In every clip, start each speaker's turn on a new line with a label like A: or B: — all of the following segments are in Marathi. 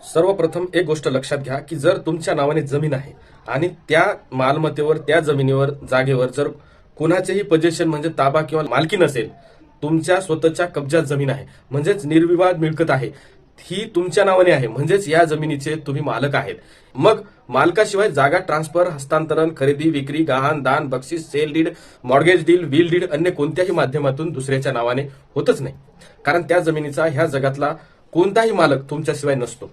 A: सर्वप्रथम एक गोष्ट लक्षात घ्या की जर तुमच्या नावाने जमीन आहे आणि त्या मालमत्तेवर त्या जमिनीवर जागेवर जर कोणाचेही पोजेशन म्हणजे ताबा किंवा मालकी नसेल, तुमच्या स्वतःच्या कब्जात जमीन आहे म्हणजेच निर्विवाद मिळकत आहे, ही तुमच्या नावाने आहे म्हणजेच या जमिनीचे तुम्ही मालक आहेत. मग मालकाशिवाय जागा ट्रान्सफर, हस्तांतरण, खरेदी विक्री, गहाण, दान, बक्षीस, sale deed, mortgage deal, will deed अन्य कोणत्याही माध्यमातून दुसऱ्याच्या नावाने होतच नाही. कारण त्या जमिनीचा ह्या जगातला कोणताही मालक तुमच्याशिवाय नसतो.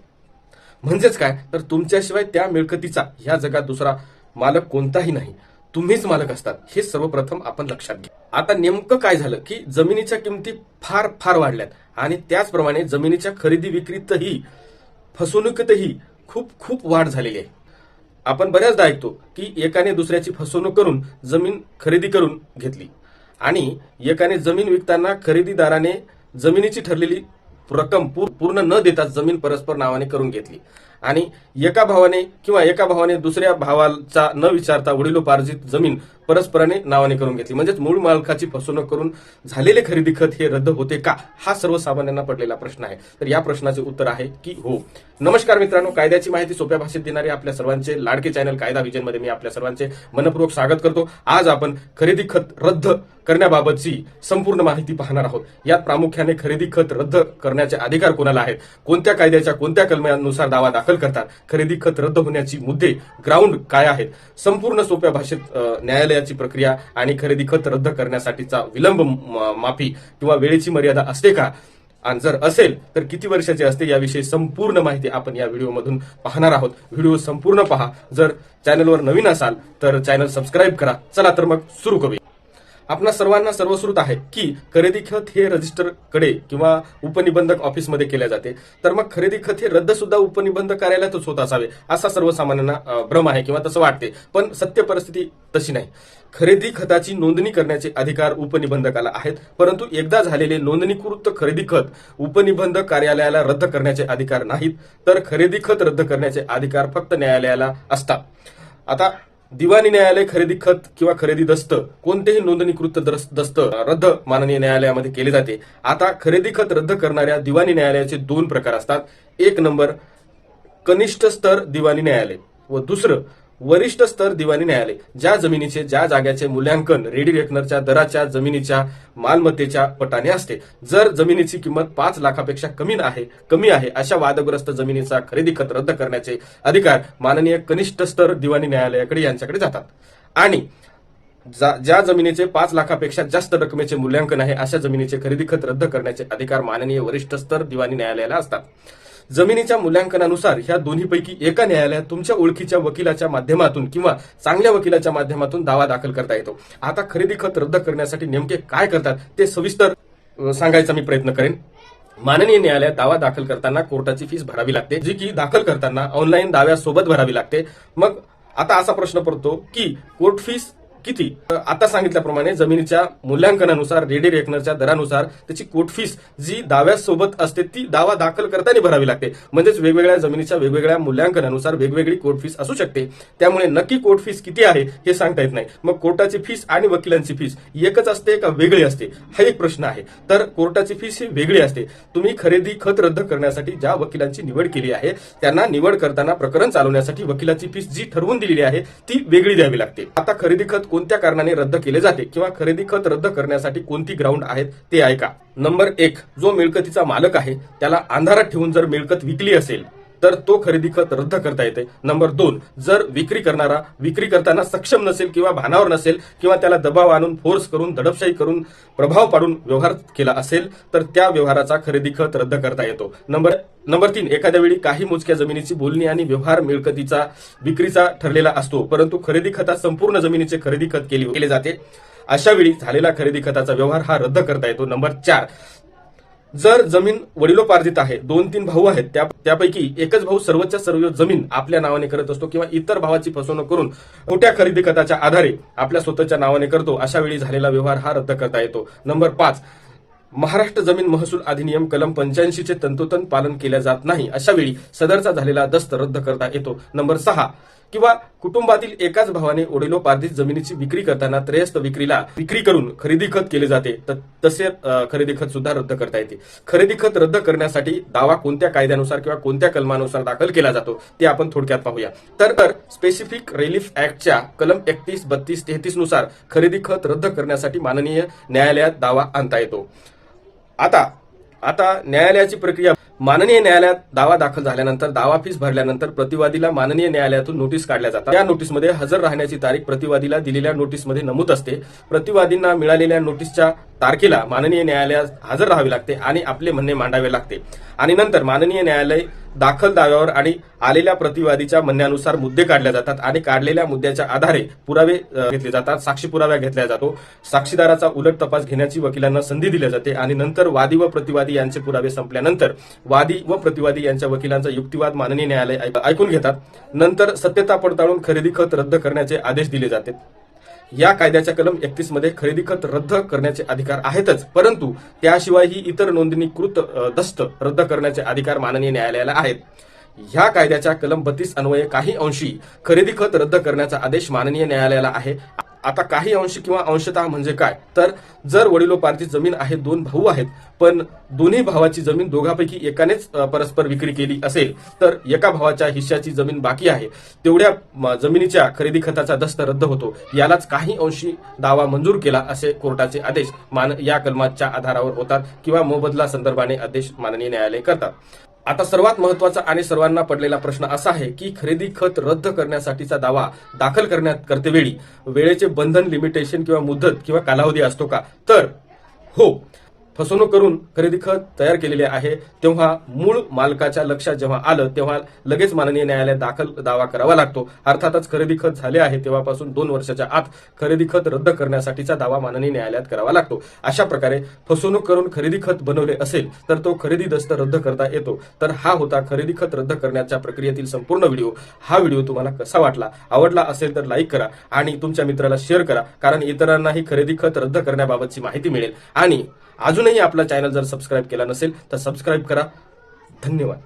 A: म्हणजेच काय तर तुमच्याशिवाय त्या मिळकतीचा ह्या जगात दुसरा मालक कोणताही नाही, तुम्हीच मालक असतात. हे सर्वप्रथम आपण लक्षात घ्या. आता नेमकं काय झालं की जमिनीच्या किमती फार फार वाढल्यात आणि त्याचप्रमाणे जमिनीच्या खरेदी विक्रीतही फसवणुकीतही खूप खूप वाढ झालेली आहे. आपण बऱ्याचदा ऐकतो की एकाने दुसऱ्याची फसवणूक करून जमीन खरेदी करून घेतली आणि एकाने जमीन विकताना खरेदीदाराने जमिनीची ठरलेली रक्कम पूर्ण न देता जमीन परस्पर नावाने करून घेतली आणि एका भावाने दुसऱ्या भावाचा न विचारता वडिलोपार्जित जमीन परस्पराने नावाने करून घेतली. म्हणजेच मूळ मालकाची फसवणूक करून झालेले खरेदी खत हे रद्द होते का, हा सर्वसामान्यांना पडलेला प्रश्न आहे. तर या प्रश्नाचे उत्तर आहे की हो. नमस्कार मित्रांनो, कायद्याची माहिती सोप्या भाषेत देणारे आपल्या सर्वांचे लाडके चॅनल कायदा विजन मध्ये मी आपल्या सर्वांचे मनपूर्वक स्वागत करतो. आज आपण खरेदी खत रद्द करण्याबाबतची संपूर्ण माहिती पाहणार आहोत. यात प्रामुख्याने खरेदी खत रद्द करण्याचे अधिकार कोणाला आहेत, कोणत्या कायद्याच्या कोणत्या कलमानुसार दावा दाखल करतात, खरेदी खत रद्द होण्याची मुद्दे ग्राउंड काय आहेत, संपूर्ण सोप्या भाषेत न्यायालयाची प्रक्रिया आणि खरेदी खत रद्द करण्यासाठीचा विलंब माफी किंवा वेळेची मर्यादा असते का, आणि जर असेल तर किती वर्षाची असते, याविषयी संपूर्ण माहिती आपण या व्हिडिओमधून पाहणार आहोत. व्हिडिओ संपूर्ण पहा. जर चॅनलवर नवीन असाल तर चॅनल सबस्क्राईब करा. चला तर मग सुरू करूया. आपणा सर्वांना सर्वश्रुत आहे की खरेदी खत हे रजिस्टर कडे किंवा उपनिबंधक ऑफिसमध्ये केले जाते. तर मग खरेदी खत हे रद्द सुद्धा उपनिबंधक कार्यालयातच होत असावे असा सर्वसामान्यांना भ्रम आहे किंवा तसं वाटते. पण सत्य परिस्थिती तशी नाही. खरेदी खताची नोंदणी करण्याचे अधिकार उपनिबंधकाला आहेत, परंतु एकदा झालेले नोंदणीकृत खरेदी खत उपनिबंधक कार्यालयाला रद्द करण्याचे अधिकार नाहीत. तर खरेदी खत रद्द करण्याचे अधिकार फक्त न्यायालयाला असतात. आता दिवाणी न्यायालय खरेदी खत किंवा खरेदी दस्त कोणतेही नोंदणीकृत दस्त रद्द माननीय न्यायालयामध्ये केले जाते. आता खरेदी खत रद्द करणाऱ्या दिवाणी न्यायालयाचे दोन प्रकार असतात. एक नंबर कनिष्ठ स्तर दिवाणी न्यायालय व दुसरं वरिष्ठ स्तर दिवाणी न्यायालय. ज्या जमिनीचे ज्या जाग्याचे मूल्यांकन रेडी रेकनरच्या दराच्या जमिनीच्या मालमत्तेच्या पटाने असते. जर जमिनीची किंमत 5 लाखापेक्षा कमी आहे अशा वादग्रस्त जमिनीचा खरेदी खत रद्द करण्याचे अधिकार माननीय कनिष्ठ स्तर दिवाणी न्यायालयाकडे यांच्याकडे जातात. आणि ज्या जमिनीचे 5 लाखापेक्षा जास्त रकमेचे मूल्यांकन आहे अशा जमिनीचे खरेदी खत रद्द करण्याचे अधिकार माननीय वरिष्ठ स्तर दिवाणी न्यायालयाला असतात. जमिनीच्या मूल्यांकनानुसार ह्या दोन्हीपैकी एका न्यायालयात तुमच्या ओळखीच्या वकिलाच्या माध्यमातून किंवा चांगल्या वकिलाच्या माध्यमातून दावा दाखल करता येतो. आता खरेदी खत रद्द करण्यासाठी नेमके काय करतात ते सविस्तर सांगायचा मी प्रयत्न करेन. माननीय न्यायालयात दावा दाखल करताना कोर्टाची फीस भरावी लागते, जी की दाखल करताना ऑनलाईन दाव्यासोबत भरावी लागते. मग आता असा प्रश्न पडतो की कोर्ट फीस किती? आता सांगितल्याप्रमाणे जमिनीच्या मूल्यांकनानुसार रेडी रेकनरच्या दरानुसार त्याची कोर्ट फीस जी दाव्यासोबत असते ती दावा दाखल करताना भरावी लागते. म्हणजेच वेगवेगळ्या जमिनीच्या वेगवेगळ्या मूल्यांकनानुसार वेगवेगळी कोर्ट फीस असू शकते. त्यामुळे नक्की कोर्ट फीस किती आहे हे सांगता येत नाही. मग कोर्टाची फीस आणि वकिलांची फीस एकच असते का वेगळी असते, हा एक प्रश्न आहे. तर कोर्टाची फीस ही वेगळी असते. तुम्ही खरेदी खत रद्द करण्यासाठी ज्या वकिलांची निवड केली आहे त्यांना निवड करताना प्रकरण चालवण्यासाठी वकिलाची फीस जी ठरवून दिलेली आहे ती वेगळी द्यावी लागते. आता खरेदी खत कोणत्या कारणाने रद्द केले जाते किंवा खरेदी खत रद्द करण्यासाठी कोणती ग्राउंड आहेत ते ऐका. नंबर 1, जो मिळकतीचा मालक आहे त्याला अंधारात ठेवून जर मिळकत विकली असेल तर तो खरेदी खत रद्द करता येते. नंबर 2, जर विक्री करताना सक्षम नसेल किंवा भानावर नसेल किंवा त्याला दबाव आणून फोर्स करून दडपशाही करून प्रभाव पाडून व्यवहार केला असेल तर त्या व्यवहाराचा खरेदी खत रद्द करता येतो. नंबर 3, एखाद्या वेळी काही मोजक्या जमिनीची बोलणी आणि व्यवहार मिळकतीचा विक्रीचा ठरलेला असतो, परंतु खरेदी खतात संपूर्ण जमिनीचे खरेदी खत केले जाते. अशा वेळी झालेला खरेदी खताचा व्यवहार हा रद्द करता येतो. नंबर 4, जर जमीन वडिलोपार्जित आहे, 2-3 भाऊ आहेत, त्यापैकी एकच भाऊ सर्वच्या सर्व जमीन आपल्या नावाने करत असतो किंवा इतर भावाची फसवणूक करून मोठ्या खरेदी खताच्या आधारे आपल्या स्वतःच्या नावाने करतो, अशा वेळी झालेला व्यवहार हा रद्द करता येतो. नंबर 5, महाराष्ट्र जमीन महसूल अधिनियम कलम 85 चे तंतोतंत पालन केले जात नाही, अशा वेळी सदरचा झालेला दस्त रद्द करता येतो. नंबर 6, किंवा कुटुंबातील एकाच भावाने वडिलोपार्जित जमिनीची विक्री करताना त्रयस्थ विक्री करून खरेदी खत केले जाते, तर तसे खरेदी खत सुद्धा रद्द करता येते. खरेदी खत रद्द करण्यासाठी दावा कोणत्या कायद्यानुसार किंवा कोणत्या कलमानुसार दाखल केला जातो ते आपण थोडक्यात पाहूया. तर स्पेसिफिक रिलीफ ऍक्टच्या कलम 31, 32, 33 नुसार खरेदी खत रद्द करण्यासाठी माननीय न्यायालयात दावा आणता येतो. आता न्यायालयाची प्रक्रिया. माननीय न्यायालयात दावा दाखल झाल्यानंतर दावा फीस भरल्यानंतर प्रतिवादीला माननीय न्यायालयातून नोटीस काढल्या जातात. या नोटीसमध्ये हजर राहण्याची तारीख प्रतिवादीला दिलेल्या नोटीसमध्ये नमूद असते. प्रतिवादींना मिळालेल्या नोटीसच्या तारखेला माननीय न्यायालयात हजर राहावे लागते आणि आपले म्हणणे मांडावे लागते. आणि नंतर माननीय न्यायालय दाखल दाव्यावर आणि आलेल्या प्रतिवादीच्या म्हणण्यानुसार मुद्दे काढले जातात आणि काढलेल्या मुद्द्याच्या आधारे पुरावे घेतले जातात. साक्षी पुरावा घेतला जातो. साक्षीदाराचा उलट तपास घेण्याची वकिलांना संधी दिली जाते आणि नंतर वादी व प्रतिवादी यांचे पुरावे संपल्यानंतर वादी व प्रतिवादी यांच्या वकिलांचा युक्तिवाद माननीय न्यायालय ऐकून घेतात. नंतर सत्यता पडताळून खरेदी खत रद्द करण्याचे आदेश दिले जातात. या कायद्याच्या कलम 31 मध्ये खरेदी खत रद्द करण्याचे अधिकार आहेतच, परंतु त्याशिवायही इतर नोंदणीकृत दस्त रद्द करण्याचे अधिकार माननीय न्यायालयाला आहेत. ह्या कायद्याच्या कलम 32 अन्वये काही अंशी खरेदी खत रद्द करण्याचा आदेश माननीय न्यायालयाला आहे. आता काही अंशी किंवा अंशतः म्हणजे काय, तर जर वडिलोपार्जित जमीन आहे, दोन भाऊ आहेत, पण दोन्ही भावाची जमीन दोघांपैकी एकानेच परस्पर विक्री केली असेल, तर एका भावाच्या हिश्श्याची जमीन बाकी आहे, तेवढ्या जमिनीच्या खरेदी खताचा दस्त रद्द होतो. यालाच काही अंशी दावा मंजूर केला असे कोर्टाचे आदेश या कलमाच्या आधारावर होतात किंवा मोबदला संदर्भाने आदेश माननीय न्यायालय करतात. आता सर्वात महत्वाचा आणि सर्वांना पडलेला प्रश्न असा आहे की खरेदी खत रद्द करण्यासाठीचा दावा दाखल करतेवेळी वेळेचे बंधन, लिमिटेशन किंवा मुदत किंवा कालावधी असतो का? तर हो, फसवणूक करून खरेदी खत तयार केलेले आहे तेव्हा मूळ मालकाच्या लक्षात जेव्हा आलं तेव्हा लगेच माननीय न्यायालयात दावा करावा लागतो. अर्थातच खरेदी खत झाले आहे तेव्हापासून 2 वर्षाच्या आत खरेदी खत रद्द करण्यासाठीचा दावा माननीय न्यायालयात करावा लागतो. अशा प्रकारे फसवणूक करून खरेदी खत बनवले असेल तर तो खरेदी दस्त रद्द करता येतो. तर हा होता खरेदी खत रद्द करण्याच्या प्रक्रियेतील संपूर्ण व्हिडिओ. हा व्हिडिओ तुम्हाला कसा वाटला? आवडला असेल तर लाईक करा आणि तुमच्या मित्राला शेअर करा, कारण इतरांनाही खरेदी खत रद्द करण्याबाबतची माहिती मिळेल. आणि अजूनही आपला चॅनल जर सबस्क्राईब केला नसेल तर सबस्क्राईब करा. धन्यवाद.